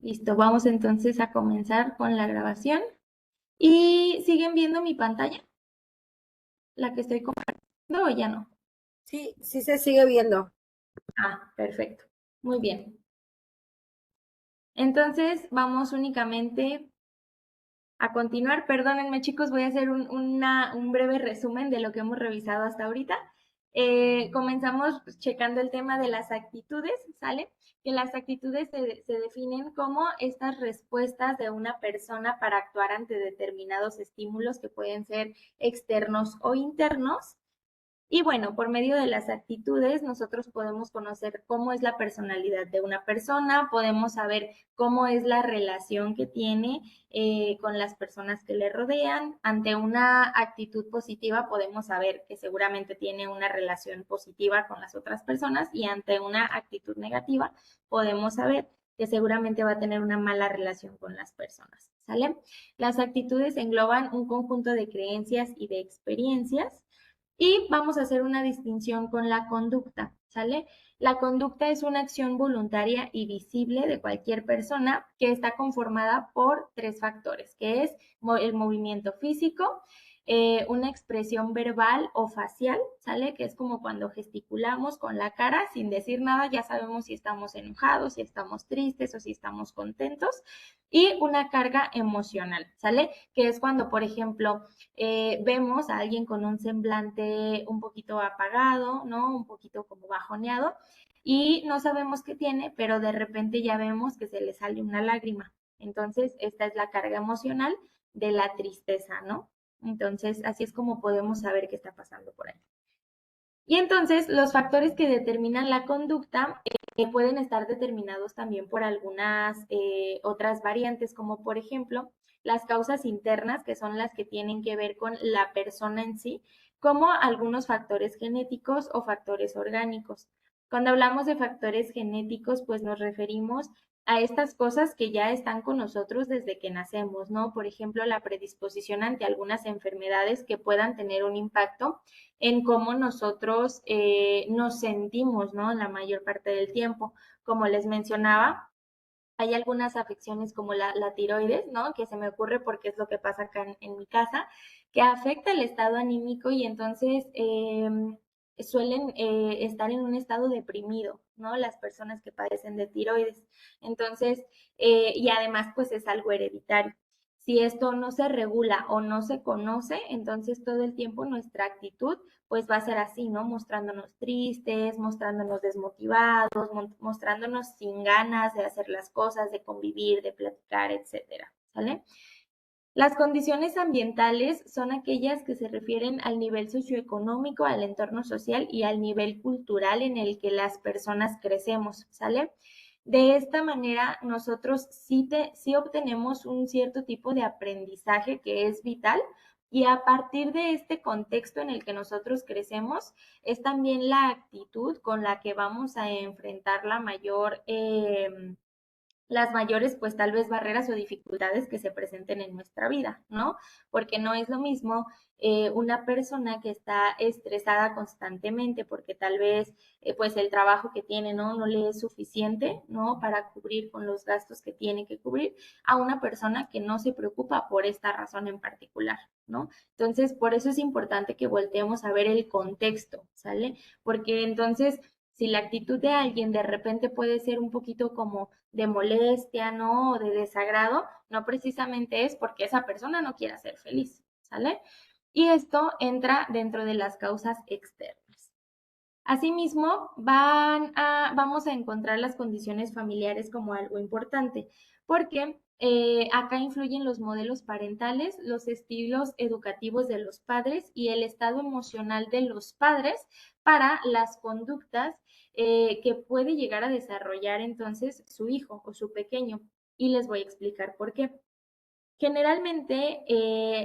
Listo, vamos entonces a comenzar con la grabación. ¿Y siguen viendo mi pantalla? ¿La que estoy compartiendo o ya no? Sí, sí se sigue viendo. Ah, perfecto. Muy bien. Entonces vamos únicamente a continuar. Perdónenme chicos, voy a hacer un breve resumen de lo que hemos revisado hasta ahorita. Comenzamos checando el tema de las actitudes, ¿sale? Que las actitudes se definen como estas respuestas de una persona para actuar ante determinados estímulos que pueden ser externos o internos. Y bueno, por medio de las actitudes nosotros podemos conocer cómo es la personalidad de una persona, podemos saber cómo es la relación que tiene con las personas que le rodean. Ante una actitud positiva podemos saber que seguramente tiene una relación positiva con las otras personas y ante una actitud negativa podemos saber que seguramente va a tener una mala relación con las personas, ¿sale? Las actitudes engloban un conjunto de creencias y de experiencias y vamos a hacer una distinción con la conducta, ¿sale? La conducta es una acción voluntaria y visible de cualquier persona que está conformada por tres factores, que es el movimiento físico, una expresión verbal o facial, ¿sale? Que es como cuando gesticulamos con la cara sin decir nada, ya sabemos si estamos enojados, si estamos tristes o si estamos contentos. Y una carga emocional, ¿sale? Que es cuando, por ejemplo, vemos a alguien con un semblante un poquito apagado, ¿no? Un poquito como bajoneado y no sabemos qué tiene, pero de repente ya vemos que se le sale una lágrima. Entonces, esta es la carga emocional de la tristeza, ¿no? Entonces, así es como podemos saber qué está pasando por ahí. Y entonces, los factores que determinan la conducta pueden estar determinados también por algunas otras variantes, como por ejemplo las causas internas, que son las que tienen que ver con la persona en sí, como algunos factores genéticos o factores orgánicos. Cuando hablamos de factores genéticos, pues nos referimos a estas cosas que ya están con nosotros desde que nacemos, ¿no? Por ejemplo, la predisposición ante algunas enfermedades que puedan tener un impacto en cómo nosotros nos sentimos, ¿no? La mayor parte del tiempo. Como les mencionaba, hay algunas afecciones como la tiroides, ¿no? Que se me ocurre porque es lo que pasa acá en mi casa, que afecta el estado anímico y entonces suelen estar en un estado deprimido, ¿no? Las personas que padecen de tiroides. Entonces, y además pues es algo hereditario. Si esto no se regula o no se conoce, entonces todo el tiempo nuestra actitud pues va a ser así, ¿no? Mostrándonos tristes, mostrándonos desmotivados, mostrándonos sin ganas de hacer las cosas, de convivir, de platicar, etcétera, ¿sale? Las condiciones ambientales son aquellas que se refieren al nivel socioeconómico, al entorno social y al nivel cultural en el que las personas crecemos, ¿sale? De esta manera, nosotros sí obtenemos un cierto tipo de aprendizaje que es vital y a partir de este contexto en el que nosotros crecemos, es también la actitud con la que vamos a enfrentar las mayores, pues tal vez barreras o dificultades que se presenten en nuestra vida, ¿no? Porque no es lo mismo una persona que está estresada constantemente porque tal vez pues el trabajo que tiene no le es suficiente, ¿no? Para cubrir con los gastos que tiene que cubrir a una persona que no se preocupa por esta razón en particular, ¿no? Entonces, por eso es importante que volteemos a ver el contexto, ¿sale? Porque entonces si la actitud de alguien de repente puede ser un poquito como de molestia, ¿no? O de desagrado, no precisamente es porque esa persona no quiera ser feliz, ¿sale? Y esto entra dentro de las causas externas. Asimismo, vamos a encontrar las condiciones familiares como algo importante, porque acá influyen los modelos parentales, los estilos educativos de los padres y el estado emocional de los padres para las conductas que puede llegar a desarrollar entonces su hijo o su pequeño. Y les voy a explicar por qué. Generalmente,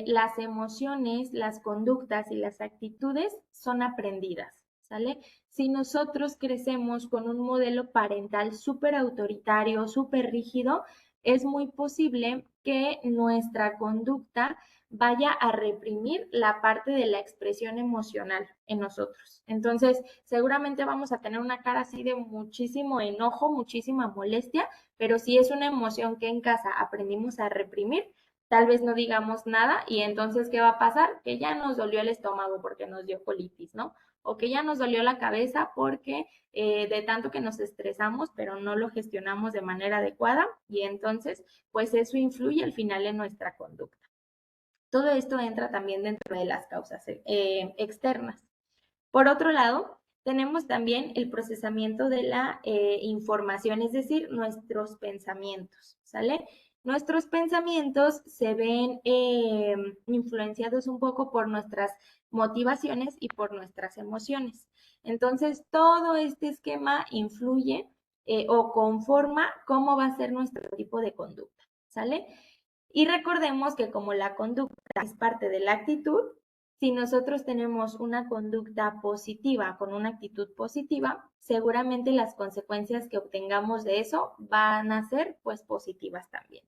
las emociones, las conductas y las actitudes son aprendidas, ¿sale? Si nosotros crecemos con un modelo parental súper autoritario, súper rígido, es muy posible que nuestra conducta vaya a reprimir la parte de la expresión emocional en nosotros. Entonces, seguramente vamos a tener una cara así de muchísimo enojo, muchísima molestia, pero si es una emoción que en casa aprendimos a reprimir, tal vez no digamos nada y entonces, ¿qué va a pasar? Que ya nos dolió el estómago porque nos dio colitis, ¿no? O que ya nos dolió la cabeza porque de tanto que nos estresamos, pero no lo gestionamos de manera adecuada y entonces, pues eso influye al final en nuestra conducta. Todo esto entra también dentro de las causas externas. Por otro lado, tenemos también el procesamiento de la información, es decir, nuestros pensamientos, ¿sale? Nuestros pensamientos se ven influenciados un poco por nuestras motivaciones y por nuestras emociones. Entonces, todo este esquema influye o conforma cómo va a ser nuestro tipo de conducta, ¿sale? Y recordemos que como la conducta es parte de la actitud, si nosotros tenemos una conducta positiva con una actitud positiva, seguramente las consecuencias que obtengamos de eso van a ser pues positivas también.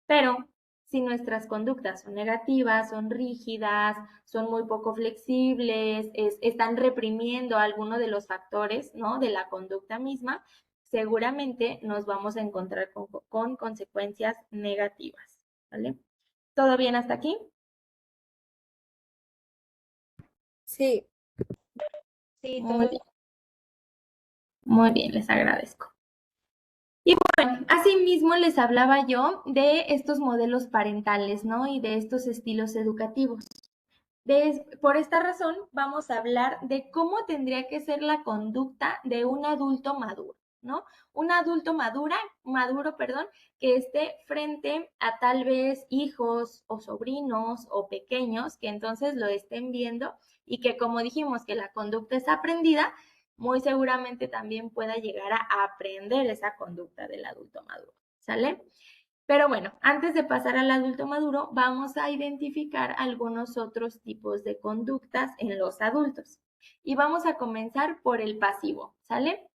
Pero si nuestras conductas son negativas, son rígidas, son muy poco flexibles, están reprimiendo alguno de los factores, ¿no? De la conducta misma, seguramente nos vamos a encontrar con consecuencias negativas, ¿vale? ¿Todo bien hasta aquí? Sí, Muy bien, muy bien, les agradezco. Y bueno, asimismo les hablaba yo de estos modelos parentales, ¿no? Y de estos estilos educativos. Por esta razón, vamos a hablar de cómo tendría que ser la conducta de un adulto maduro, ¿no? Un adulto maduro, perdón, que esté frente a tal vez hijos o sobrinos o pequeños que entonces lo estén viendo y que como dijimos que la conducta es aprendida, muy seguramente también pueda llegar a aprender esa conducta del adulto maduro, ¿sale? Pero bueno, antes de pasar al adulto maduro, vamos a identificar algunos otros tipos de conductas en los adultos. Y vamos a comenzar por el pasivo, ¿sale?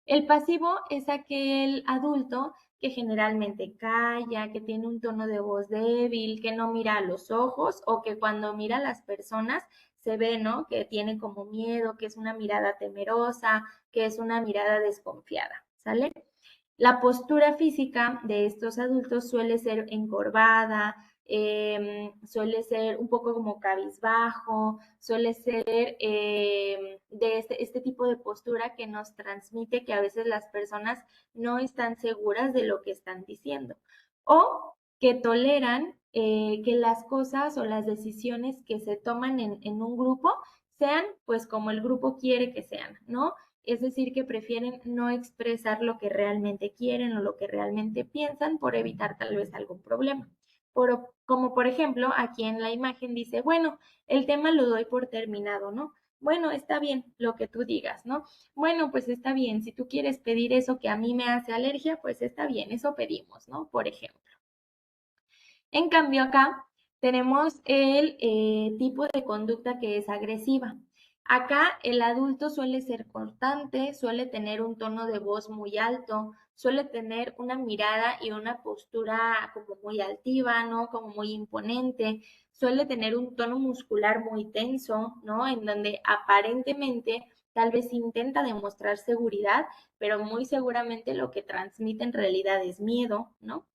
El pasivo es aquel adulto que generalmente calla, que tiene un tono de voz débil, que no mira a los ojos o que cuando mira a las personas se ve, ¿no? Que tiene como miedo, que es una mirada temerosa, que es una mirada desconfiada, ¿sale? La postura física de estos adultos suele ser encorvada, suele ser un poco como cabizbajo, suele ser de este tipo de postura que nos transmite que a veces las personas no están seguras de lo que están diciendo o que toleran que las cosas o las decisiones que se toman en un grupo sean pues como el grupo quiere que sean, ¿no? Es decir, que prefieren no expresar lo que realmente quieren o lo que realmente piensan por evitar tal vez algún problema. Como por ejemplo, aquí en la imagen dice, bueno, el tema lo doy por terminado, ¿no? Bueno, está bien lo que tú digas, ¿no? Bueno, pues está bien, si tú quieres pedir eso que a mí me hace alergia, pues está bien, eso pedimos, ¿no? Por ejemplo. En cambio, acá tenemos el tipo de conducta que es agresiva. Acá el adulto suele ser cortante, suele tener un tono de voz muy alto, suele tener una mirada y una postura como muy altiva, ¿no? Como muy imponente, suele tener un tono muscular muy tenso, ¿no? En donde aparentemente tal vez intenta demostrar seguridad, pero muy seguramente lo que transmite en realidad es miedo, ¿no?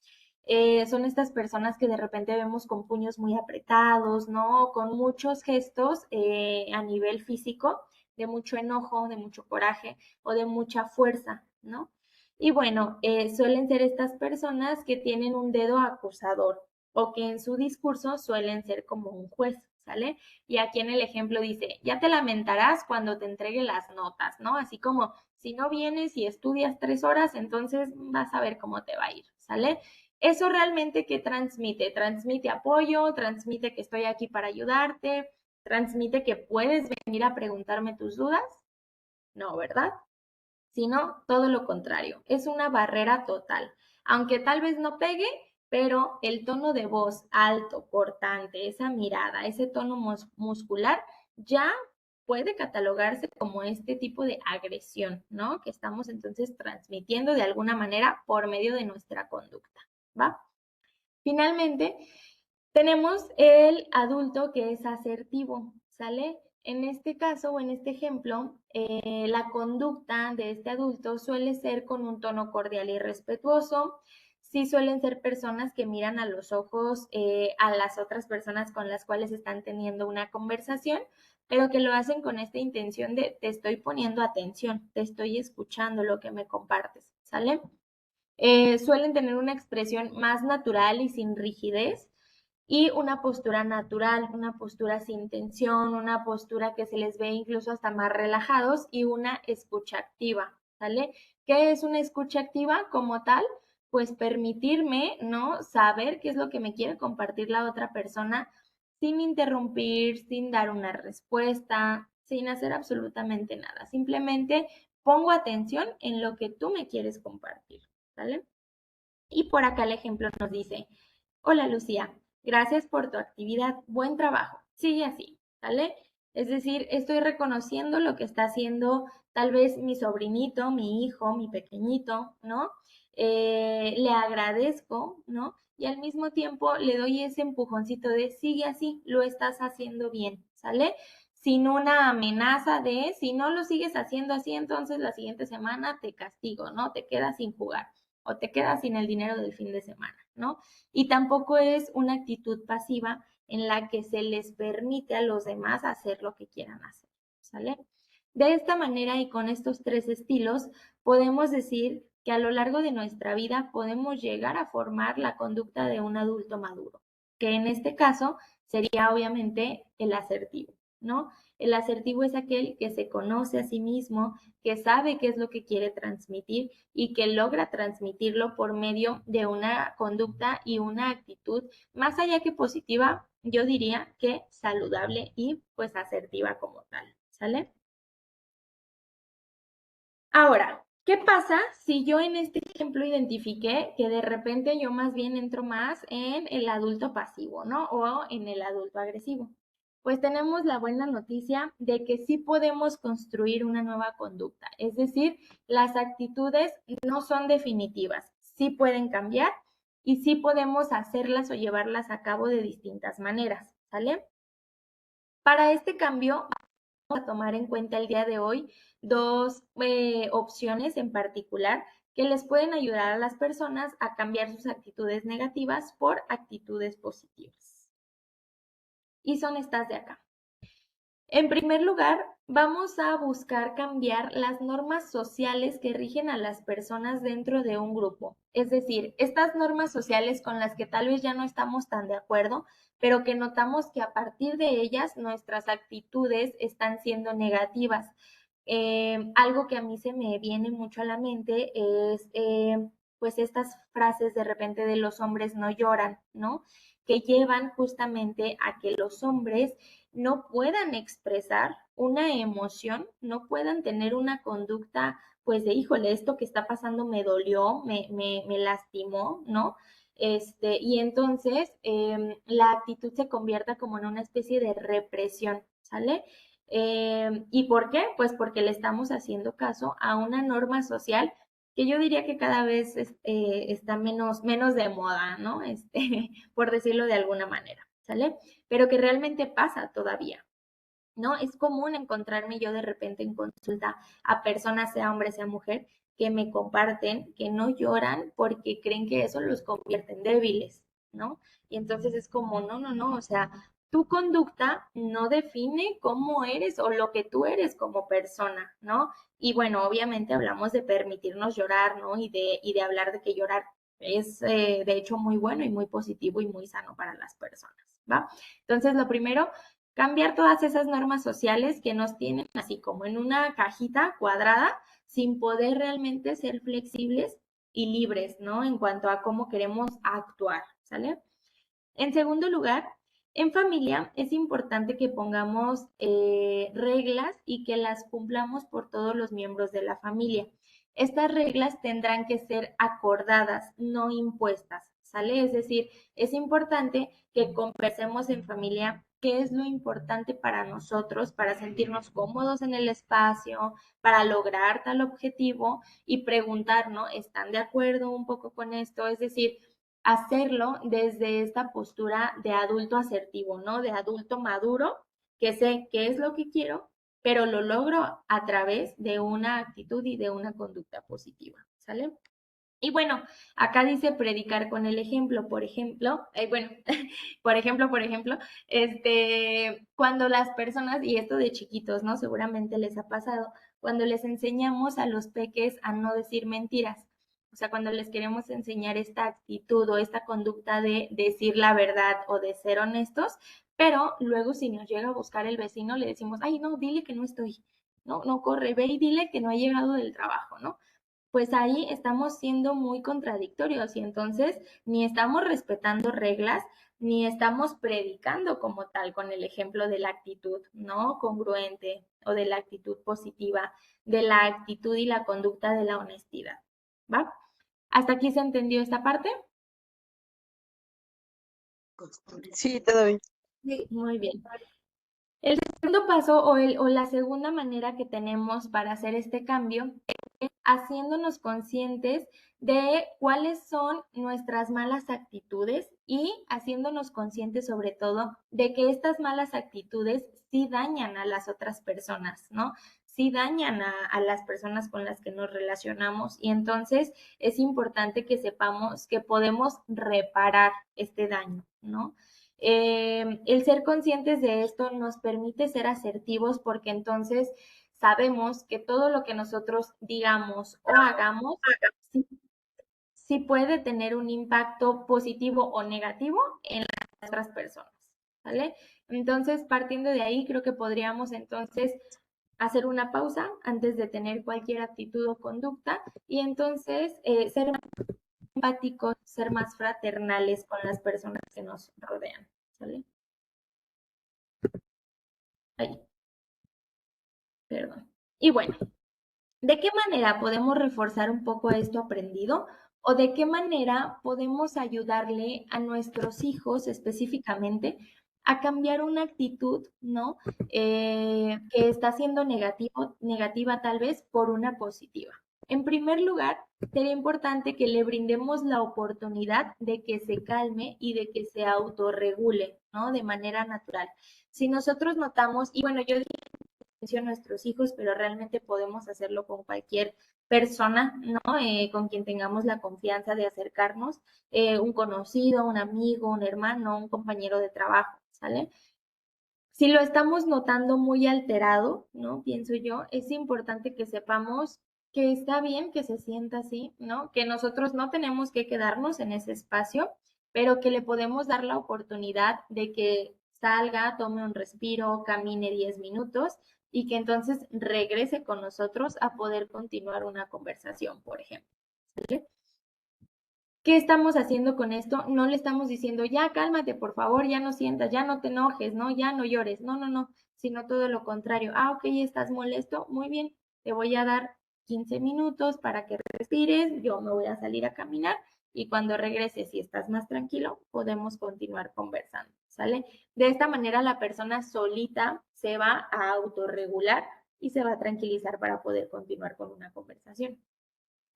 Son estas personas que de repente vemos con puños muy apretados, ¿no? Con muchos gestos a nivel físico, de mucho enojo, de mucho coraje o de mucha fuerza, ¿no? Y bueno, suelen ser estas personas que tienen un dedo acusador o que en su discurso suelen ser como un juez, ¿sale? Y aquí en el ejemplo dice, ya te lamentarás cuando te entregue las notas, ¿no? Así como, si no vienes y estudias 3 horas, entonces vas a ver cómo te va a ir, ¿sale? Eso realmente que transmite, transmite apoyo, transmite que estoy aquí para ayudarte, transmite que puedes venir a preguntarme tus dudas. No, ¿verdad? Sino todo lo contrario, es una barrera total. Aunque tal vez no pegue, pero el tono de voz alto, cortante, esa mirada, ese tono muscular, ya puede catalogarse como este tipo de agresión, ¿no? Que estamos entonces transmitiendo de alguna manera por medio de nuestra conducta, ¿va? Finalmente, Tenemos el adulto que es asertivo, ¿sale? En este caso o en este ejemplo, la conducta de este adulto suele ser con un tono cordial y respetuoso. Sí suelen ser personas que miran a los ojos a las otras personas con las cuales están teniendo una conversación, pero que lo hacen con esta intención de te estoy poniendo atención, te estoy escuchando lo que me compartes, ¿sale? Suelen tener una expresión más natural y sin rigidez y una postura natural, una postura sin tensión, una postura que se les ve incluso hasta más relajados y una escucha activa, ¿sale? ¿Qué es una escucha activa como tal? Pues permitirme, ¿no? Saber qué es lo que me quiere compartir la otra persona sin interrumpir, sin dar una respuesta, sin hacer absolutamente nada. Simplemente pongo atención en lo que tú me quieres compartir, ¿vale? Y por acá el ejemplo nos dice, hola Lucía, gracias por tu actividad, buen trabajo, sigue así, ¿vale? Es decir, estoy reconociendo lo que está haciendo tal vez mi sobrinito, mi hijo, mi pequeñito, ¿no? Le agradezco, ¿no? Y al mismo tiempo le doy ese empujoncito de sigue así, lo estás haciendo bien, ¿sale? Sin una amenaza de si no lo sigues haciendo así, entonces la siguiente semana te castigo, ¿no? Te quedas sin jugar o te quedas sin el dinero del fin de semana, ¿no? Y tampoco es una actitud pasiva en la que se les permite a los demás hacer lo que quieran hacer, ¿sale? De esta manera y con estos tres estilos podemos decir que a lo largo de nuestra vida podemos llegar a formar la conducta de un adulto maduro, que en este caso sería obviamente el asertivo, ¿no? El asertivo es aquel que se conoce a sí mismo, que sabe qué es lo que quiere transmitir y que logra transmitirlo por medio de una conducta y una actitud más allá que positiva, yo diría que saludable y pues asertiva como tal, ¿sale? Ahora, ¿qué pasa si yo en este ejemplo identifiqué que de repente yo más bien entro más en el adulto pasivo, ¿no? O en el adulto agresivo. Pues tenemos la buena noticia de que sí podemos construir una nueva conducta, es decir, las actitudes no son definitivas, sí pueden cambiar y sí podemos hacerlas o llevarlas a cabo de distintas maneras, ¿sale? Para este cambio a tomar en cuenta el día de hoy dos opciones en particular que les pueden ayudar a las personas a cambiar sus actitudes negativas por actitudes positivas. Y son estas de acá. En primer lugar, vamos a buscar cambiar las normas sociales que rigen a las personas dentro de un grupo. Es decir, estas normas sociales con las que tal vez ya no estamos tan de acuerdo, pero que notamos que a partir de ellas nuestras actitudes están siendo negativas. Algo que a mí se me viene mucho a la mente es pues estas frases de repente de los hombres no lloran, ¿no? Que llevan justamente a que los hombres no puedan expresar una emoción, no puedan tener una conducta, pues de, híjole, esto que está pasando me dolió, me lastimó, ¿no? Y entonces la actitud se convierta como en una especie de represión, ¿sale? ¿Y por qué? Pues porque le estamos haciendo caso a una norma social que yo diría que cada vez está menos de moda, ¿no? Por decirlo de alguna manera, ¿sale? Pero que realmente pasa todavía, ¿no? Es común encontrarme yo de repente en consulta a personas, sea hombre, sea mujer, que me comparten que no lloran porque creen que eso los convierte en débiles, ¿no? Y entonces es como, no, no, no, o sea, tu conducta no define cómo eres o lo que tú eres como persona, ¿no? Y bueno, obviamente hablamos de permitirnos llorar, ¿no? Y de hablar de que llorar es de hecho muy bueno y muy positivo y muy sano para las personas, ¿va? Entonces, lo primero, cambiar todas esas normas sociales que nos tienen así como en una cajita cuadrada sin poder realmente ser flexibles y libres, ¿no? En cuanto a cómo queremos actuar, ¿sale? En segundo lugar, en familia es importante que pongamos reglas y que las cumplamos por todos los miembros de la familia. Estas reglas tendrán que ser acordadas, no impuestas, ¿sale? Es decir, es importante que conversemos en familia qué es lo importante para nosotros, para sentirnos cómodos en el espacio, para lograr tal objetivo y preguntar, ¿no? ¿Están de acuerdo un poco con esto? Es decir, hacerlo desde esta postura de adulto asertivo, ¿no? De adulto maduro, que sé qué es lo que quiero, pero lo logro a través de una actitud y de una conducta positiva, ¿sale? Y bueno, acá dice predicar con el ejemplo, por ejemplo, bueno, por ejemplo, cuando las personas, y esto de chiquitos, ¿no? Seguramente les ha pasado, cuando les enseñamos a los peques a no decir mentiras, o sea, cuando les queremos enseñar esta actitud o esta conducta de decir la verdad o de ser honestos, pero luego si nos llega a buscar el vecino, le decimos, ay, no, dile que no estoy, no, no corre, ve y dile que no ha llegado del trabajo, ¿no? Pues ahí estamos siendo muy contradictorios y entonces ni estamos respetando reglas, ni estamos predicando como tal con el ejemplo de la actitud, ¿no? Congruente o de la actitud positiva, de la actitud y la conducta de la honestidad, ¿va? ¿Hasta aquí se entendió esta parte? Sí, todo bien. Sí, muy bien. El segundo paso o la segunda manera que tenemos para hacer este cambio es haciéndonos conscientes de cuáles son nuestras malas actitudes y haciéndonos conscientes sobre todo de que estas malas actitudes sí dañan a las otras personas, ¿no? Sí dañan a las personas con las que nos relacionamos y entonces es importante que sepamos que podemos reparar este daño, ¿no? El ser conscientes de esto nos permite ser asertivos porque entonces sabemos que todo lo que nosotros digamos o hagamos sí, sí puede tener un impacto positivo o negativo en las otras personas, ¿vale? Entonces, partiendo de ahí, creo que podríamos entonces hacer una pausa antes de tener cualquier actitud o conducta y entonces ser más empáticos, ser más fraternales con las personas que nos rodean, ¿vale? Ay, perdón. Y bueno, ¿de qué manera podemos reforzar un poco esto aprendido? ¿O de qué manera podemos ayudarle a nuestros hijos específicamente a cambiar una actitud, ¿no? Que está siendo negativa tal vez por una positiva. En primer lugar, sería importante que le brindemos la oportunidad de que se calme y de que se autorregule, ¿no? De manera natural. Si nosotros notamos, y bueno, yo a nuestros hijos, pero realmente podemos hacerlo con cualquier persona, ¿no? Con quien tengamos la confianza de acercarnos, un conocido, un amigo, un hermano, un compañero de trabajo, ¿sale? Si lo estamos notando muy alterado, ¿no? Pienso yo, es importante que sepamos que está bien que se sienta así, ¿no? Que nosotros no tenemos que quedarnos en ese espacio, pero que le podemos dar la oportunidad de que salga, tome un respiro, camine 10 minutos y que entonces regrese con nosotros a poder continuar una conversación, por ejemplo. ¿Sí? ¿Qué estamos haciendo con esto? No le estamos diciendo, ya cálmate, por favor, ya no sientas, ya no te enojes, ¿no? Ya no llores. No, no, no, sino todo lo contrario. Ah, ok, estás molesto. Muy bien, te voy a dar 15 minutos para que respires. Yo me voy a salir a caminar y cuando regreses y estás más tranquilo, podemos continuar conversando, ¿sale? De esta manera la persona solita se va a autorregular y se va a tranquilizar para poder continuar con una conversación.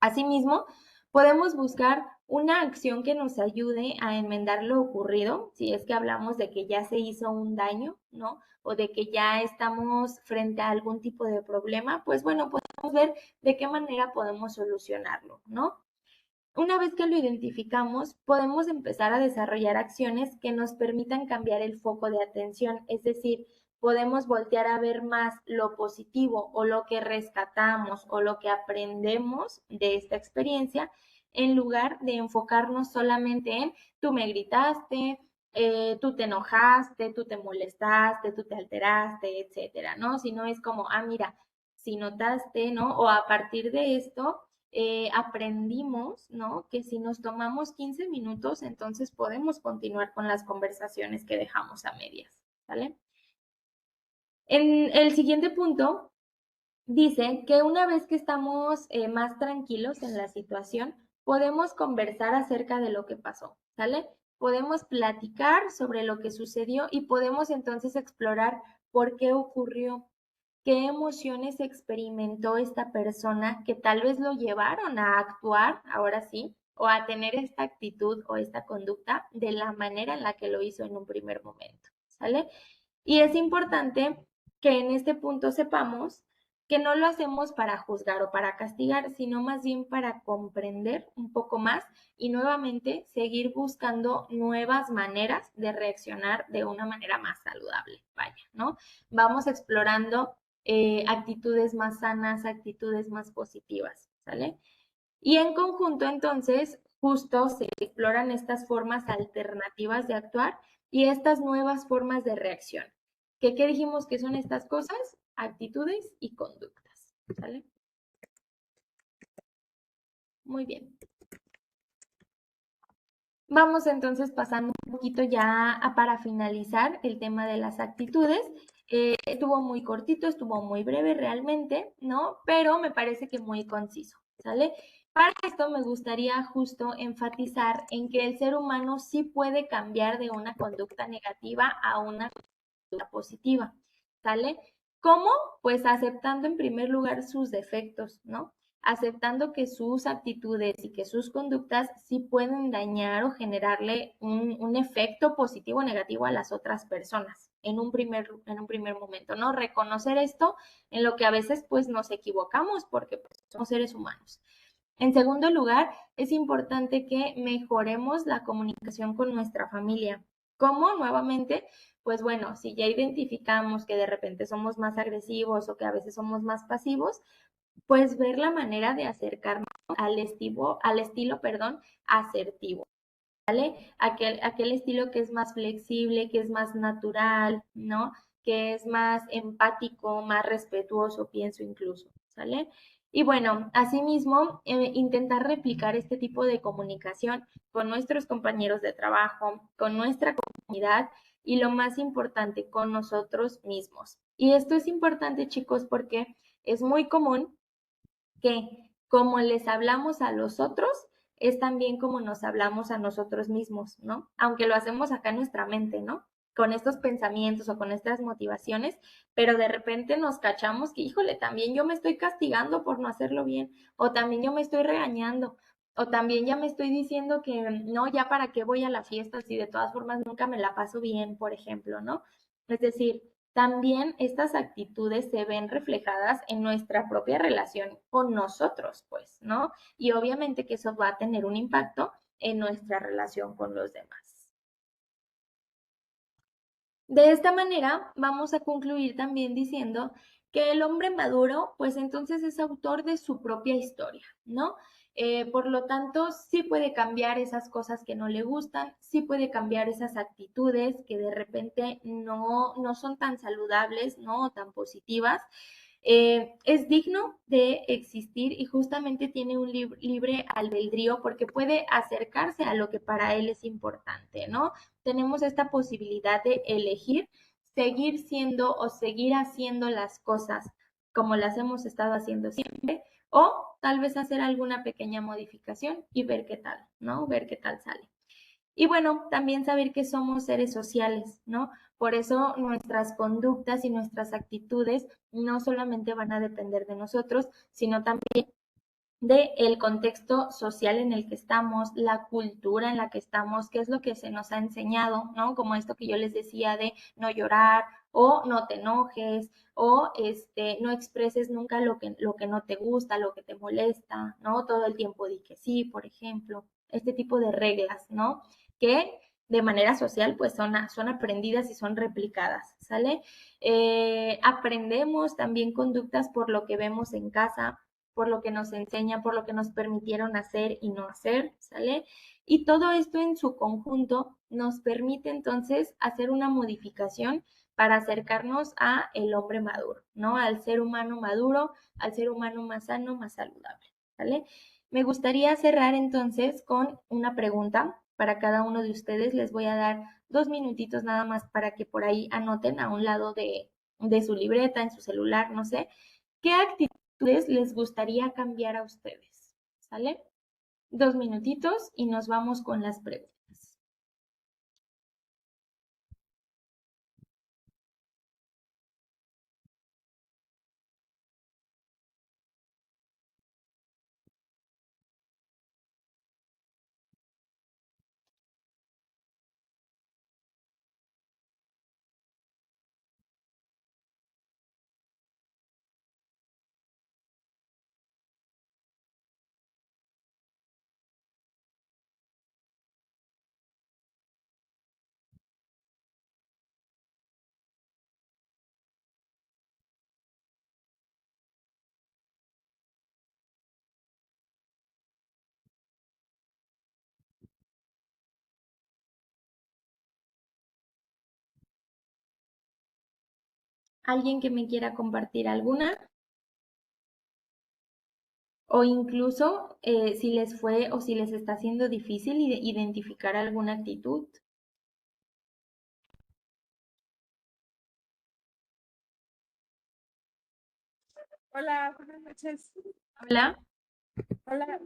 Asimismo, podemos buscar una acción que nos ayude a enmendar lo ocurrido, si es que hablamos de que ya se hizo un daño, ¿no? O de que ya estamos frente a algún tipo de problema, pues bueno, podemos ver de qué manera podemos solucionarlo, ¿no? Una vez que lo identificamos, podemos empezar a desarrollar acciones que nos permitan cambiar el foco de atención, es decir, podemos voltear a ver más lo positivo o lo que rescatamos o lo que aprendemos de esta experiencia en lugar de enfocarnos solamente en tú me gritaste, tú te enojaste, tú te molestaste, tú te alteraste, etcétera, ¿no? Sino es como, ah, mira, si notaste, ¿no? O a partir de esto aprendimos, ¿no? Que si nos tomamos 15 minutos, entonces podemos continuar con las conversaciones que dejamos a medias, ¿vale? En el siguiente punto dice que una vez que estamos más tranquilos en la situación, podemos conversar acerca de lo que pasó, ¿sale? Podemos platicar sobre lo que sucedió y podemos entonces explorar por qué ocurrió, qué emociones experimentó esta persona que tal vez lo llevaron a actuar, ahora sí, o a tener esta actitud o esta conducta de la manera en la que lo hizo en un primer momento, ¿sale? Y es importante que en este punto sepamos que no lo hacemos para juzgar o para castigar, sino más bien para comprender un poco más y nuevamente seguir buscando nuevas maneras de reaccionar de una manera más saludable. Vaya, ¿no? Vamos explorando actitudes más sanas, actitudes más positivas, ¿sale? Y en conjunto, entonces, justo se exploran estas formas alternativas de actuar y estas nuevas formas de reacción. ¿Qué dijimos que son estas cosas? Actitudes y conductas. ¿Sale? Muy bien. Vamos entonces pasando un poquito ya para finalizar el tema de las actitudes. Estuvo muy cortito, estuvo muy breve realmente, ¿no? Pero me parece que muy conciso, ¿sale? Para esto me gustaría justo enfatizar en que el ser humano sí puede cambiar de una conducta negativa a una conducta positiva, ¿sale? ¿Cómo? Pues aceptando en primer lugar sus defectos, ¿no? Aceptando que sus actitudes y que sus conductas sí pueden dañar o generarle un efecto positivo o negativo a las otras personas en un primer momento, ¿no? Reconocer esto en lo que a veces pues nos equivocamos porque pues, somos seres humanos. En segundo lugar, es importante que mejoremos la comunicación con nuestra familia. ¿Cómo? Nuevamente, pues bueno, si ya identificamos que de repente somos más agresivos o que a veces somos más pasivos, pues ver la manera de acercarnos al estilo, perdón, asertivo, ¿vale? Aquel estilo que es más flexible, que es más natural, ¿no? Que es más empático, más respetuoso, pienso incluso, ¿sale? Y bueno, asimismo, intentar replicar este tipo de comunicación con nuestros compañeros de trabajo, con nuestra comunidad y lo más importante, con nosotros mismos. Y esto es importante, chicos, porque es muy común que como les hablamos a los otros, es también como nos hablamos a nosotros mismos, ¿no? Aunque lo hacemos acá en nuestra mente, ¿no? Con estos pensamientos o con estas motivaciones, pero de repente nos cachamos que, híjole, también yo me estoy castigando por no hacerlo bien, o también yo me estoy regañando, o también ya me estoy diciendo que no, ya para qué voy a la fiesta si de todas formas nunca me la paso bien, por ejemplo, ¿no? Es decir, también estas actitudes se ven reflejadas en nuestra propia relación con nosotros, pues, ¿no? Y obviamente que eso va a tener un impacto en nuestra relación con los demás. De esta manera, vamos a concluir también diciendo que el hombre maduro, pues entonces es autor de su propia historia, ¿no? Por lo tanto, sí puede cambiar esas cosas que no le gustan, sí puede cambiar esas actitudes que de repente no son tan saludables, ¿no? O tan positivas. Es digno de existir y justamente tiene un libre albedrío porque puede acercarse a lo que para él es importante, ¿no? Tenemos esta posibilidad de elegir seguir siendo o seguir haciendo las cosas como las hemos estado haciendo siempre o tal vez hacer alguna pequeña modificación y ver qué tal, ¿no? Ver qué tal sale. Y bueno, también saber que somos seres sociales, ¿no? Por eso nuestras conductas y nuestras actitudes no solamente van a depender de nosotros, sino también del contexto social en el que estamos, la cultura en la que estamos, qué es lo que se nos ha enseñado, ¿no? Como esto que yo les decía de no llorar o no te enojes o no expreses nunca lo que no te gusta, lo que te molesta, ¿no? Todo el tiempo di que sí, por ejemplo, este tipo de reglas, ¿no? Que de manera social pues son aprendidas y son replicadas, ¿sale? Aprendemos también conductas por lo que vemos en casa, por lo que nos enseñan, por lo que nos permitieron hacer y no hacer, ¿sale? Y todo esto en su conjunto nos permite entonces hacer una modificación para acercarnos a el hombre maduro, ¿no? Al ser humano maduro, al ser humano más sano, más saludable, ¿sale? Me gustaría cerrar entonces con una pregunta para cada uno de ustedes. Les voy a dar 2 minutitos nada más para que por ahí anoten a un lado de su libreta, en su celular, no sé. ¿Qué actitudes les gustaría cambiar a ustedes? ¿Sale? 2 minutitos y nos vamos con las preguntas. ¿Alguien que me quiera compartir alguna? O incluso si les fue o si les está haciendo difícil identificar alguna actitud. Hola, buenas noches. Hola. Hola,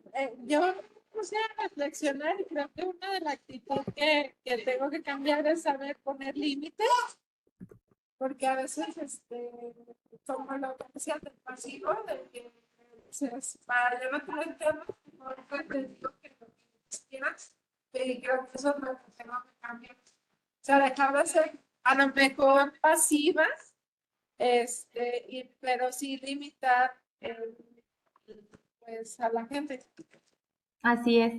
yo me puse a reflexionar y creo que una de las actitudes que tengo que cambiar es saber poner límites, porque a veces como lo que decía del pasivo, de que para yo no tener temas, no te digo que lo que quieras, y creo que eso es lo que tengo que cambiar. O sea, dejar de ser a lo mejor pasiva, pero sí limitar pues a la gente. Así es,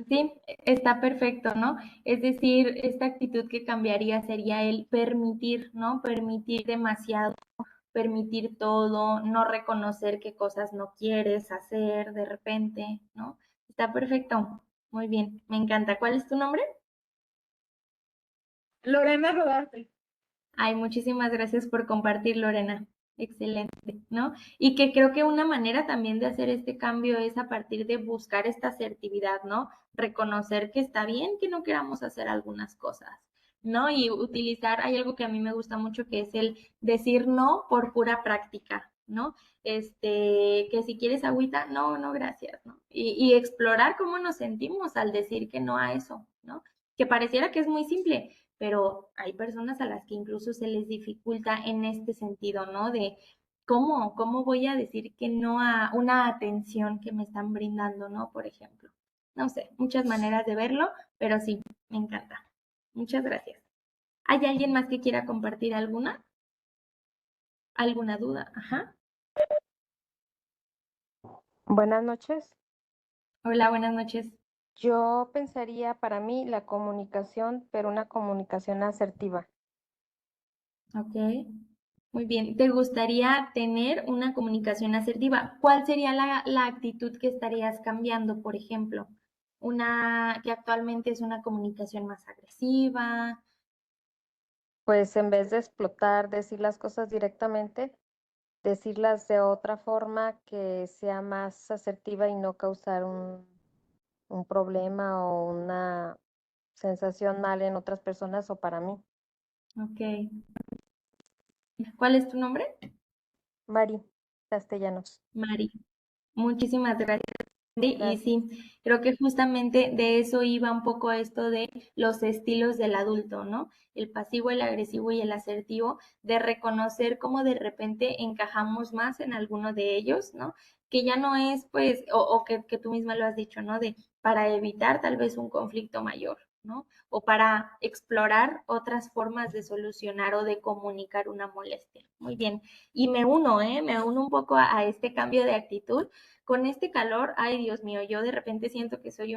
sí, está perfecto, ¿no? Es decir, esta actitud que cambiaría sería el permitir, ¿no? Permitir demasiado, permitir todo, no reconocer qué cosas no quieres hacer de repente, ¿no? Está perfecto, muy bien, me encanta. ¿Cuál es tu nombre? Lorena Rodarte. Ay, muchísimas gracias por compartir, Lorena. Excelente, ¿no? Y que creo que una manera también de hacer este cambio es a partir de buscar esta asertividad, ¿no? Reconocer que está bien que no queramos hacer algunas cosas, ¿no? Y utilizar, hay algo que a mí me gusta mucho que es el decir no por pura práctica, ¿no? Que si quieres agüita, no, no, gracias, ¿no? Y explorar cómo nos sentimos al decir que no a eso, ¿no? Que pareciera que es muy simple, pero hay personas a las que incluso se les dificulta en este sentido, ¿no? De cómo voy a decir que no a una atención que me están brindando, ¿no? Por ejemplo. No sé, muchas maneras de verlo, pero sí, me encanta. Muchas gracias. ¿Hay alguien más que quiera compartir alguna? ¿Alguna duda? Ajá. Buenas noches. Hola, buenas noches. Yo pensaría para mí la comunicación, pero una comunicación asertiva. Ok. Muy bien. ¿Te gustaría tener una comunicación asertiva? ¿Cuál sería la actitud que estarías cambiando, por ejemplo? Una que actualmente es una comunicación más agresiva. Pues en vez de explotar, decir las cosas directamente, decirlas de otra forma que sea más asertiva y no causar un problema o una sensación mal en otras personas o para mí. Ok. ¿Cuál es tu nombre? Mari Castellanos. Mari. Muchísimas gracias. Y Gracias. sí, creo que justamente de eso iba un poco esto de los estilos del adulto, ¿no? El pasivo, el agresivo y el asertivo, de reconocer cómo de repente encajamos más en alguno de ellos, ¿no? Que ya no es, pues, o que tú misma lo has dicho, ¿no? De para evitar tal vez un conflicto mayor, ¿no? O para explorar otras formas de solucionar o de comunicar una molestia. Muy bien. Y me uno, ¿eh? Me uno un poco a este cambio de actitud con este calor, ay Dios mío, yo de repente siento que soy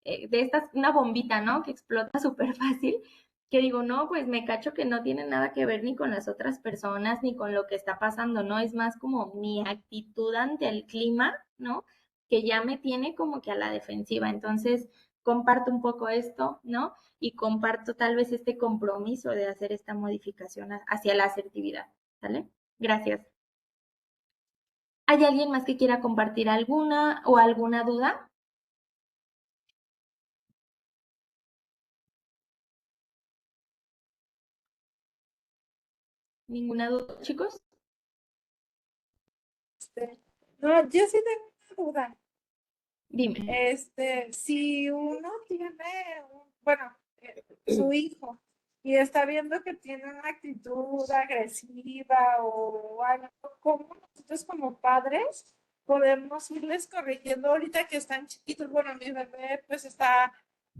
de estas, una bombita, ¿no? Que explota súper fácil, que digo, no, pues me cacho que no tiene nada que ver ni con las otras personas, ni con lo que está pasando, ¿no? Es más como mi actitud ante el clima, ¿no? Que ya me tiene como que a la defensiva. Entonces, comparto un poco esto, ¿no? Y comparto tal vez este compromiso de hacer esta modificación hacia la asertividad, ¿sale? Gracias. ¿Hay alguien más que quiera compartir alguna o alguna duda? ¿Ninguna duda, chicos? No, yo sí tengo una duda. Dime. Si uno tiene, bueno, su hijo y está viendo que tiene una actitud agresiva o algo, ¿cómo nosotros como padres podemos irles corrigiendo ahorita que están chiquitos? Bueno, mi bebé pues está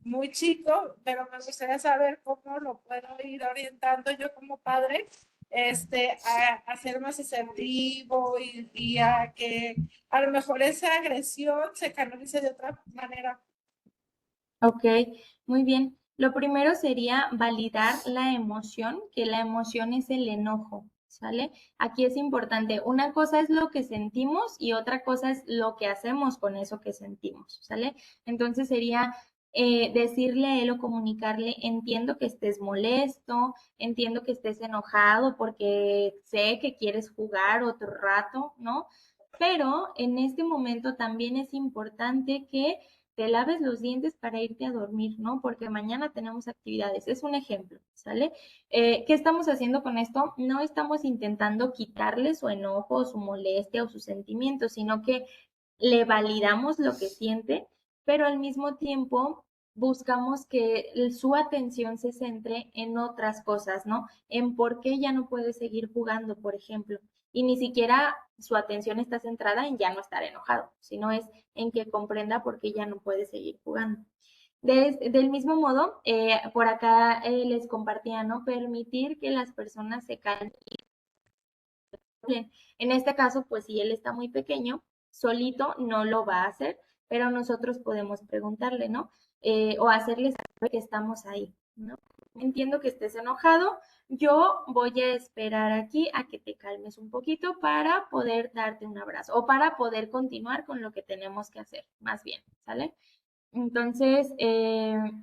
muy chico, pero me gustaría saber cómo lo puedo ir orientando yo como padre, a ser más asertivo y a que a lo mejor esa agresión se canalice de otra manera. Ok, muy bien. Lo primero sería validar la emoción, que la emoción es el enojo, ¿sale? Aquí es importante, una cosa es lo que sentimos y otra cosa es lo que hacemos con eso que sentimos, ¿sale? Entonces sería decirle a él o comunicarle, entiendo que estés molesto, entiendo que estés enojado porque sé que quieres jugar otro rato, ¿no? Pero en este momento también es importante que te laves los dientes para irte a dormir, ¿no? Porque mañana tenemos actividades. Es un ejemplo, ¿sale? ¿Qué estamos haciendo con esto? No estamos intentando quitarle su enojo, su molestia o sus sentimientos, sino que le validamos lo que siente, pero al mismo tiempo buscamos que su atención se centre en otras cosas, ¿no? En por qué ya no puede seguir jugando, por ejemplo. Y ni siquiera su atención está centrada en ya no estar enojado, sino es en que comprenda por qué ya no puede seguir jugando. Del mismo modo, por acá les compartía, ¿no? Permitir que las personas se calmen. En este caso, pues si él está muy pequeño, solito no lo va a hacer, pero nosotros podemos preguntarle, ¿no? O hacerle saber que estamos ahí, ¿no? Entiendo que estés enojado, yo voy a esperar aquí a que te calmes un poquito para poder darte un abrazo o para poder continuar con lo que tenemos que hacer, más bien, ¿sale? Entonces,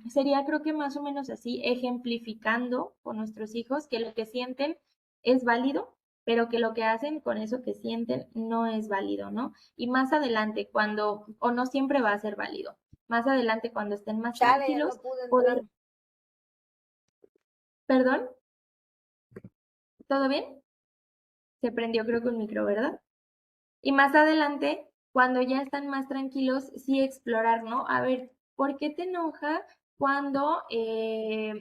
sería creo que más o menos así, ejemplificando con nuestros hijos que lo que sienten es válido, pero que lo que hacen con eso que sienten no es válido, ¿no? Y más adelante, cuando, o no siempre va a ser válido, más adelante cuando estén más Chale, tranquilos, no pude poder, entrar. perdón, ¿todo bien? Se prendió creo que un micro, ¿verdad? Y más adelante, cuando ya están más tranquilos, sí explorar, ¿no? A ver, ¿por qué te enoja cuando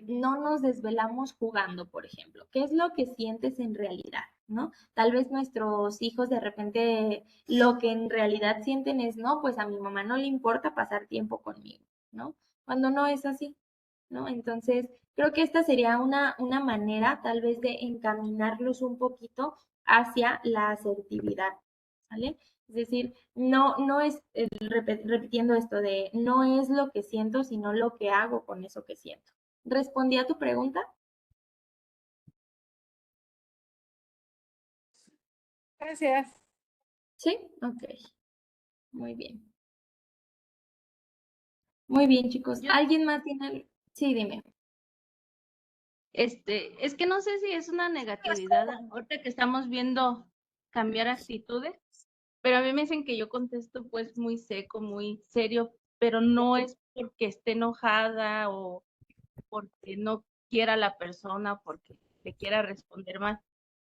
no nos desvelamos jugando, por ejemplo? ¿Qué es lo que sientes en realidad, ¿no? Tal vez nuestros hijos de repente lo que en realidad sienten es, no, pues a mi mamá no le importa pasar tiempo conmigo, ¿no? Cuando no es así, ¿no? Entonces, creo que esta sería una manera tal vez de encaminarlos un poquito hacia la asertividad, ¿vale? Es decir, no es, repitiendo esto de, no es lo que siento, sino lo que hago con eso que siento. ¿Respondí a tu pregunta? Gracias. Sí, ok, muy bien. Muy bien, chicos. Yo, ¿Alguien más tiene? Sí, dime. es que no sé si es una negatividad, ahorita que estamos viendo cambiar actitudes, pero a mí me dicen que yo contesto pues muy seco, muy serio, pero no es porque esté enojada o porque no quiera a la persona o porque le quiera responder mal.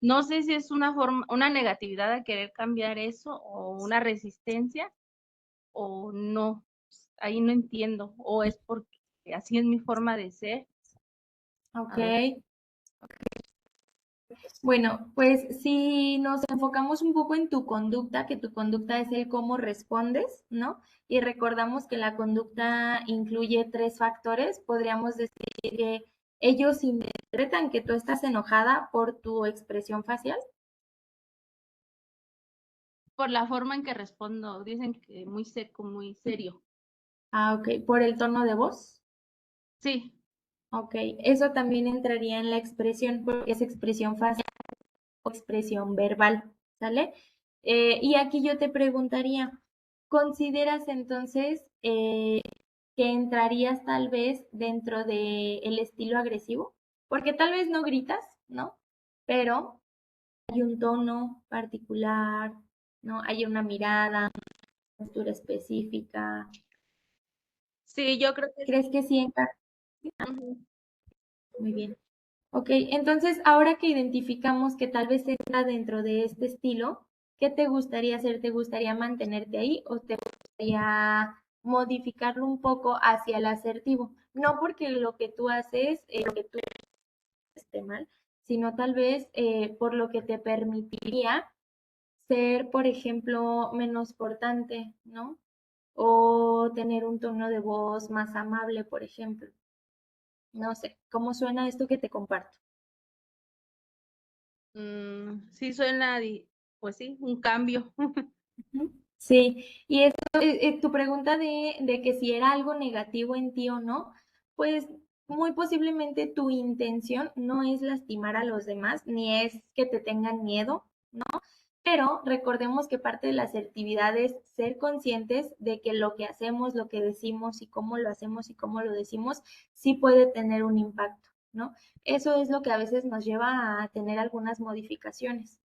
No sé si es una forma, una negatividad a querer cambiar eso o una resistencia o no. Ahí no entiendo, o es porque así es mi forma de ser. Ok. A ver. Bueno, pues si nos enfocamos un poco en tu conducta, que tu conducta es el cómo respondes, ¿no? Y recordamos que la conducta incluye tres factores, podríamos decir que ellos interpretan que tú estás enojada por tu expresión facial. Por la forma en que respondo, dicen que muy seco, muy serio. Ah, ok, por el tono de voz. Sí, Ok, eso también entraría en la expresión, porque es expresión facial o expresión verbal, ¿sale? Y aquí yo te preguntaría, ¿consideras entonces que entrarías tal vez dentro del estilo agresivo? Porque tal vez no gritas, ¿no? Pero hay un tono particular, ¿no? Hay una mirada, una postura específica. sí, yo creo que ¿Crees sí. que sí encaja? Ujú. Muy bien. Ok, entonces ahora que identificamos que tal vez está dentro de este estilo, ¿qué te gustaría hacer? ¿Te gustaría mantenerte ahí o te gustaría modificarlo un poco hacia el asertivo? No porque lo que tú haces, lo que tú esté mal, sino tal vez por lo que te permitiría ser, por ejemplo, menos cortante, ¿no? O tener un tono de voz más amable, por ejemplo. No sé, ¿cómo suena esto que te comparto? Sí suena, pues sí, un cambio. Ujú. Sí, y esto, tu pregunta de que si era algo negativo en ti o no, pues muy posiblemente tu intención no es lastimar a los demás, ni es que te tengan miedo, Pero recordemos que parte de la asertividad es ser conscientes de que lo que hacemos, lo que decimos y cómo lo hacemos y cómo lo decimos, sí puede tener un impacto, ¿no? Eso es lo que a veces nos lleva a tener algunas modificaciones,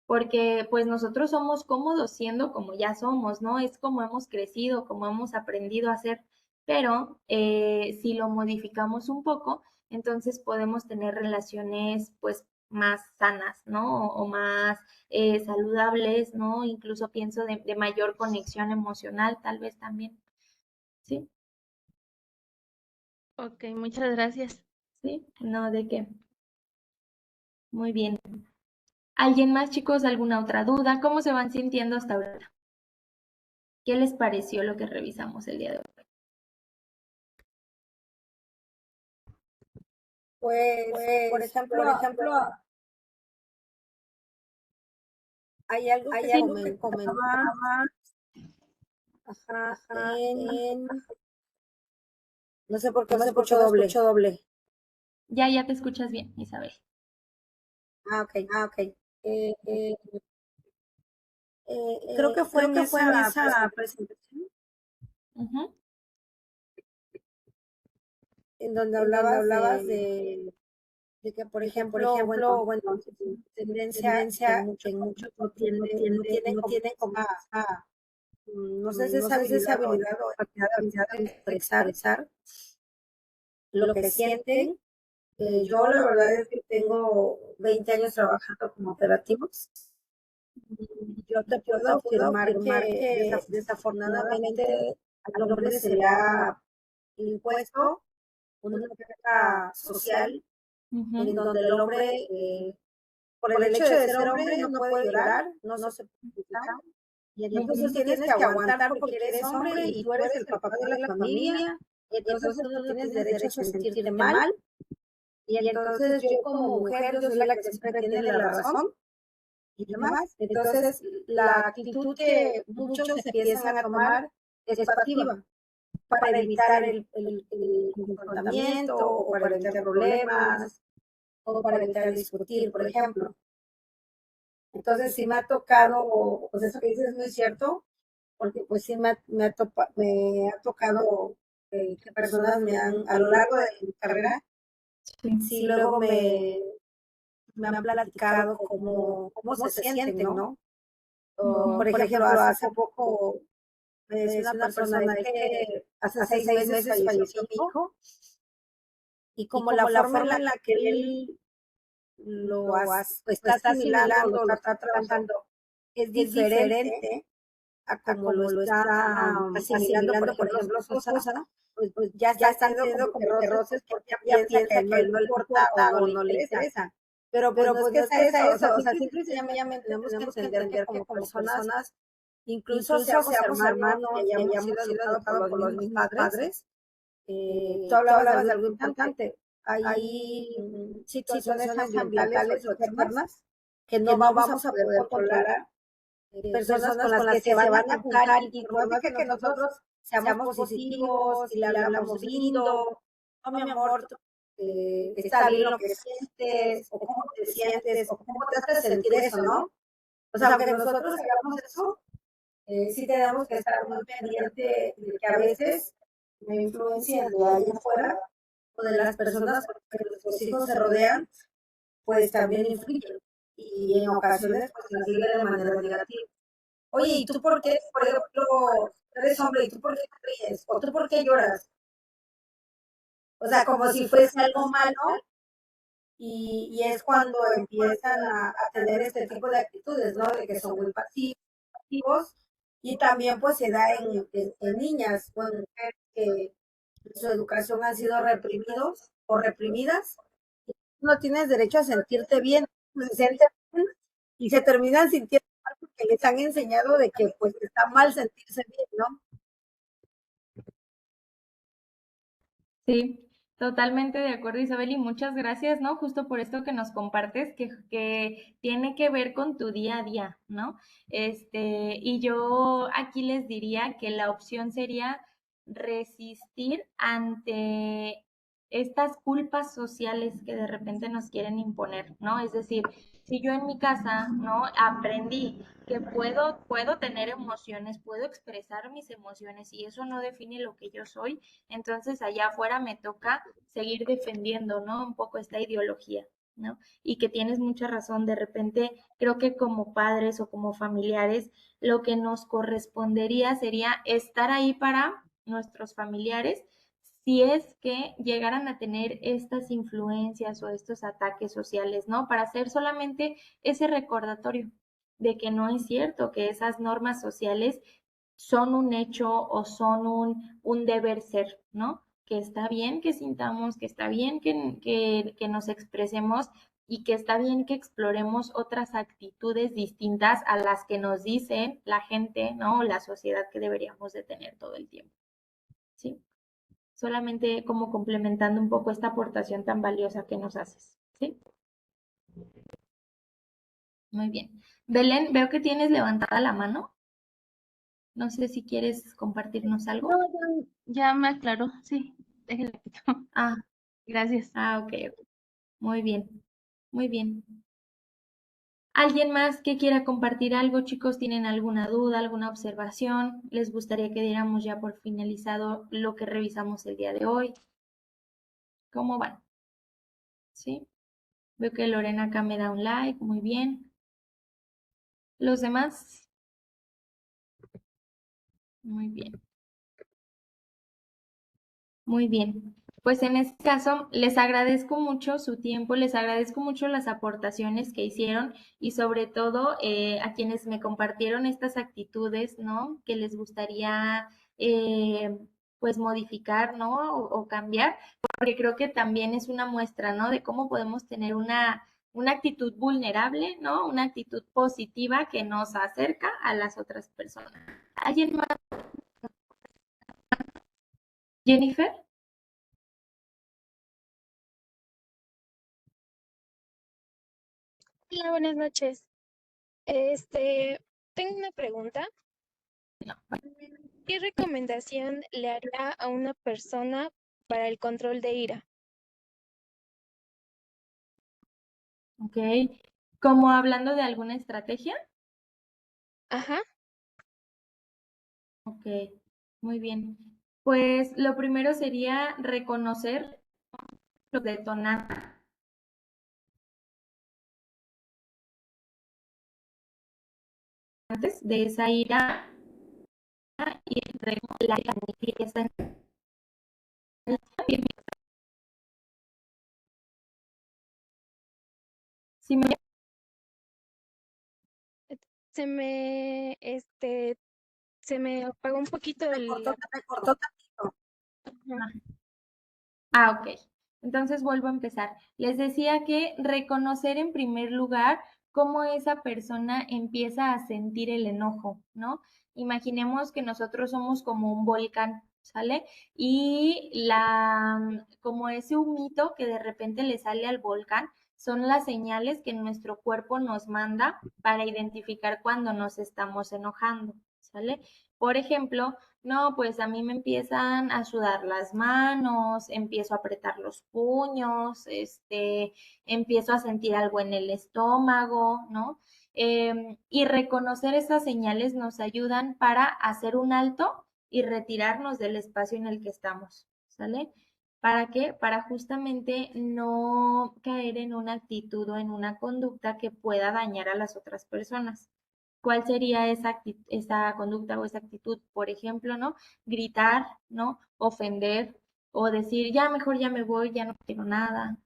porque pues nosotros somos cómodos siendo como ya somos, ¿no? Es como hemos crecido, como hemos aprendido a hacer, pero si lo modificamos un poco, entonces podemos tener relaciones pues más sanas, ¿no? O más saludables, ¿no? Incluso pienso de mayor conexión emocional, tal vez también. ¿Sí? Ok, muchas gracias. ¿Sí? No, ¿de qué? Muy bien. ¿Alguien más, chicos? ¿Alguna otra duda? ¿Cómo se van sintiendo hasta ahora? ¿Qué les pareció lo que revisamos el día de hoy? Pues, por ejemplo, hay algo que comentaba, ajá, no sé por qué me escucho doble. Ya te escuchas bien, Isabel. Ok. Eh, eh, creo que fue en esa presentación Ujú, en donde hablabas de que, por ejemplo, bueno, tendencia que muchos no tienen como esa, no sé si esa habilidad o capacidad de expresar lo que sienten. Yo la verdad es que tengo 20 años trabajando como operativos. Yo te puedo afirmar que desafortunadamente al hombre se le ha impuesto una carga social en ujú, donde el hombre, por el hecho de ser hombre, no puede llorar, no se puede gritar, y entonces ujú, tienes que aguantar porque eres hombre y tú eres el papá de la familia, y entonces tú no tienes derecho a sentirte mal. Y entonces yo como mujer, yo soy la que siempre tiene la razón y demás. Entonces la actitud que muchos empiezan a tomar es pasiva para evitar el confrontamiento o para evitar problemas o para evitar discutir, por ejemplo. Entonces sí me ha tocado, pues eso que dices es muy cierto, porque pues sí me ha tocado que personas a lo largo de mi carrera, sí luego me han platicado cómo se sienten, ¿no? O, por ejemplo, hace poco me decía una persona de que hace 6 meses falleció mi hijo y como la forma en la que él está asimilando, lo está trabajando, es diferente a como lo está asimilando, por ejemplo, su esposa, pues ya están teniendo como que roces porque ella piensa que a él no le importa o no le interesa. Pero pues no es que sea eso, o sea, simple y sencillamente tenemos que entender que como personas, incluso seamos hermanos y hayamos sido educados por los mismos padres, tú hablabas de algo importante. Hay situaciones ambientales o externas que no vamos a poder controlar, personas con las que se van a juntar y por más de que nosotros seamos positivos y le hablamos lindo, no, mi amor, está bien lo que sientes, o cómo te sientes, o cómo te hace sentir eso, ¿no? O sea, aunque nosotros hagamos eso, sí tenemos que estar muy pendiente de que a veces la influencia de allá afuera o de las personas con las que nuestros hijos se rodean, pues también influyen. Y en ocasiones, pues las vive de manera negativa. Oye, ¿y tú por qué, por ejemplo, eres hombre, y tú por qué te ríes? ¿O tú por qué lloras? O sea, como si fuese algo malo, y es cuando empiezan a tener este tipo de actitudes, ¿no? De que son muy pasivos, y también pues se da en niñas, o en mujeres que en su educación han sido reprimidos o reprimidas. No tienes derecho a sentirte bien, se sienten bien y se terminan sintiendo mal porque les han enseñado de que pues está mal sentirse bien, ¿no? sí, totalmente de acuerdo, Isabel, y muchas gracias, ¿no? Justo por esto que nos compartes, que tiene que ver con tu día a día, ¿no? Y yo aquí les diría que la opción sería resistir ante estas culpas sociales que de repente nos quieren imponer, ¿no? Es decir, si yo en mi casa, ¿no? Aprendí que puedo tener emociones, puedo expresar mis emociones y eso no define lo que yo soy, entonces allá afuera me toca seguir defendiendo, ¿no? Un poco esta ideología, ¿no? Y que tienes mucha razón, de repente creo que como padres o como familiares, lo que nos correspondería sería estar ahí para nuestros familiares si es que llegaran a tener estas influencias o estos ataques sociales, ¿no? Para hacer solamente ese recordatorio de que no es cierto, que esas normas sociales son un hecho o son un deber ser, ¿no? Que está bien que sintamos, que está bien que nos expresemos y que está bien que exploremos otras actitudes distintas a las que nos dice la gente, ¿no? La sociedad que deberíamos de tener todo el tiempo, ¿sí? Solamente como complementando un poco esta aportación tan valiosa que nos haces, ¿sí? Muy bien. Belén, veo que tienes levantada la mano. No sé si quieres compartirnos algo. No, ya me aclaró, sí, déjela quito. Ah, Gracias. ok, ok. Muy bien, muy bien. ¿Alguien más que quiera compartir algo, chicos? ¿Tienen alguna duda, alguna observación? ¿Les gustaría que diéramos ya por finalizado lo que revisamos el día de hoy? ¿Cómo van? ¿Sí? Veo que Lorena acá me da un like, muy bien. ¿Los demás? Muy bien. Muy bien. Pues en este caso, les agradezco mucho su tiempo, les agradezco mucho las aportaciones que hicieron y sobre todo a quienes me compartieron estas actitudes, ¿no? Que les gustaría pues modificar, ¿no? O cambiar, porque creo que también es una muestra, ¿no? De cómo podemos tener una actitud vulnerable, ¿no? Una actitud positiva que nos acerca a las otras personas. ¿Alguien más? Jennifer. Hola, buenas noches. Tengo una pregunta. ¿Qué recomendación le haría a una persona para el control de ira? Ok. ¿Como hablando de alguna estrategia? Ajá, Ok, muy bien. Pues lo primero sería reconocer los detonantes de esa ira y la manifiesta. Si me se me, se me apagó un poquito Me cortó tantito. Ajá. Ok. Entonces vuelvo a empezar. Les decía que reconocer en primer lugar cómo esa persona empieza a sentir el enojo, ¿no? Imaginemos que nosotros somos como un volcán, ¿sale? Y como ese humito que de repente le sale al volcán son las señales que nuestro cuerpo nos manda para identificar cuando nos estamos enojando, ¿sale? Por ejemplo, no, pues a mí me empiezan a sudar las manos, empiezo a apretar los puños, empiezo a sentir algo en el estómago, ¿no? Y reconocer esas señales nos ayudan para hacer un alto y retirarnos del espacio en el que estamos, ¿sale? ¿Para qué? Para justamente no caer en una actitud o en una conducta que pueda dañar a las otras personas. ¿Cuál sería esa conducta o esa actitud? Por ejemplo, ¿no? Gritar, ¿no? Ofender o decir, ya mejor ya me voy, ya no quiero nada.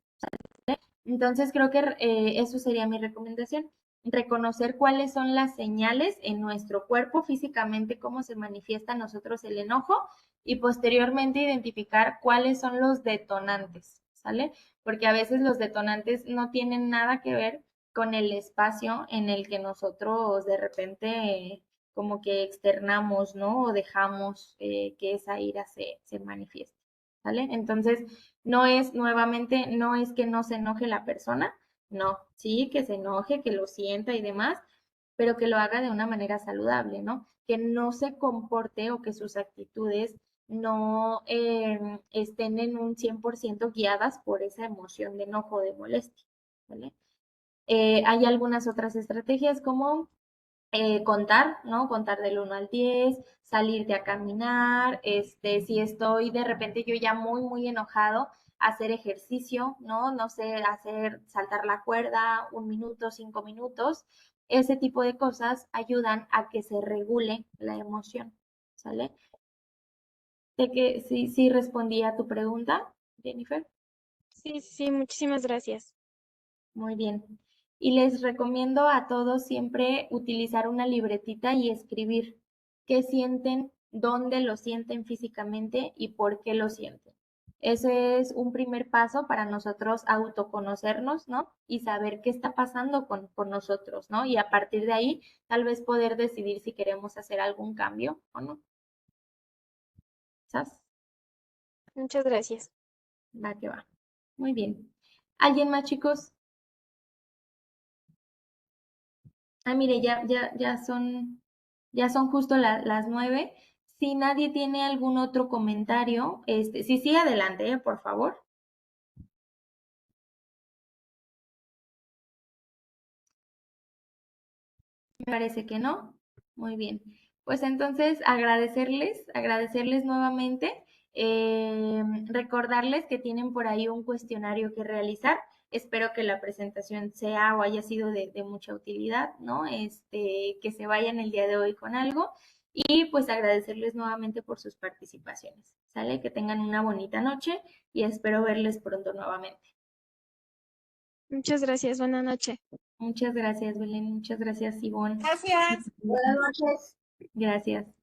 Entonces creo que eso sería mi recomendación. Reconocer cuáles son las señales en nuestro cuerpo físicamente, cómo se manifiesta en nosotros el enojo y posteriormente identificar cuáles son los detonantes, ¿sale? Porque a veces los detonantes no tienen nada que ver con el espacio en el que nosotros de repente como que externamos, ¿no? O dejamos que esa ira se manifieste, ¿sale? Entonces, no es, nuevamente, no es que no se enoje la persona, no, sí, que se enoje, que lo sienta y demás, pero que lo haga de una manera saludable, ¿no? Que no se comporte o que sus actitudes no estén en un 100% guiadas por esa emoción de enojo, de molestia, ¿vale? Hay algunas otras estrategias como contar, ¿no? Contar del 1 al 10, salirte a caminar, si estoy de repente yo ya muy enojado, hacer ejercicio, ¿no? No sé, hacer saltar la cuerda 1 minuto, 5 minutos, ese tipo de cosas ayudan a que se regule la emoción, ¿sale? Sé que sí respondí a tu pregunta, Jennifer. Sí, sí, muchísimas gracias. Muy bien. Y les recomiendo a todos siempre utilizar una libretita y escribir qué sienten, dónde lo sienten físicamente y por qué lo sienten. Ese es un primer paso para nosotros autoconocernos, ¿no? Y saber qué está pasando con nosotros, ¿no? Y a partir de ahí, tal vez poder decidir si queremos hacer algún cambio o no. ¿Sabes? Muchas gracias. Va que va. Muy bien. ¿Alguien más, chicos? Ah, mire, ya son justo las 9. Si nadie tiene algún otro comentario, sí, adelante, por favor. Me parece que no. Muy bien. Pues entonces agradecerles nuevamente, recordarles que tienen por ahí un cuestionario que realizar. Espero que la presentación sea o haya sido de mucha utilidad, ¿no? Que se vayan el día de hoy con algo y pues agradecerles nuevamente por sus participaciones. ¿Sale? Que tengan una bonita noche y espero verles pronto nuevamente. Muchas gracias. Buenas noches. Muchas gracias, Belén. Muchas gracias, Ivonne. Gracias. Buenas noches. Gracias.